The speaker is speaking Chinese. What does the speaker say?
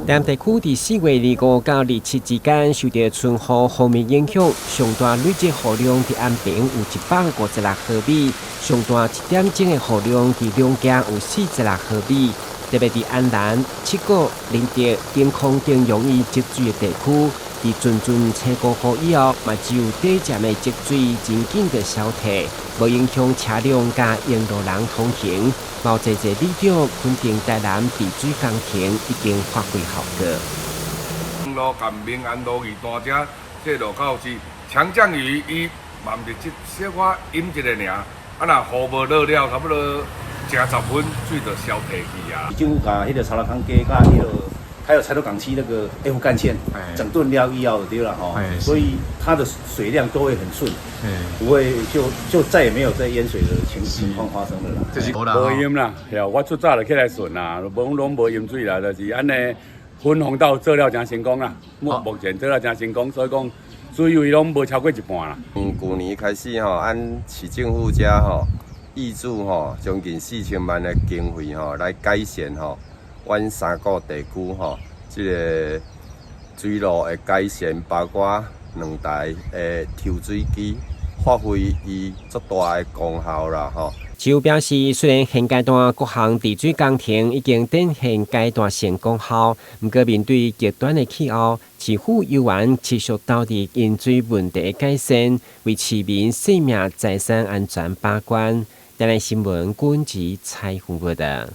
南地区伫4月25到27之間受到春雨鋒面影響，上大累積雨量伫安平有156毫米，上大7點鐘的雨量伫兩家有46毫米。特別伫安南、七股、林德、金礦等容易積水的地區，伫陣陣青過雨以後，嘛只有短暫的積水真緊的消退，無影響車輛甲沿路人通行。毛濟里長肯定台南治水工程已經發揮效果。路甲明安路二大只這路口是強降雨，伊嘛毋是即小可陰一個爾，若雨無落了，差不多成10分水就消退去啊。政府把迄個草寮坑街甲迄個還有柴頭港區那個 F 幹線整頓了以後就對了吼，所以它的水量都會很順，不會就再也沒有再淹水的情況發生了啦。就是無淹啦，我出早就起來順啦，攏無淹水啦，就是安尼分洪道做了真成功啦，目前做了真成功，所以講水位攏無超過一半啦。去年開始吼，按市政府家吼挹注吼將近4000萬的經費吼來改善吼。阮3個地區吼，即個水路的改善，包括2台的抽水機，發揮伊足大的功效啦吼。市府表示，雖然現階段各項治水工程已經展現階段性功效，不過面對極端的氣候，市府有願持續到底飲水問題的改善，為市民生命財產安全把關。台南新聞管子採訪報道。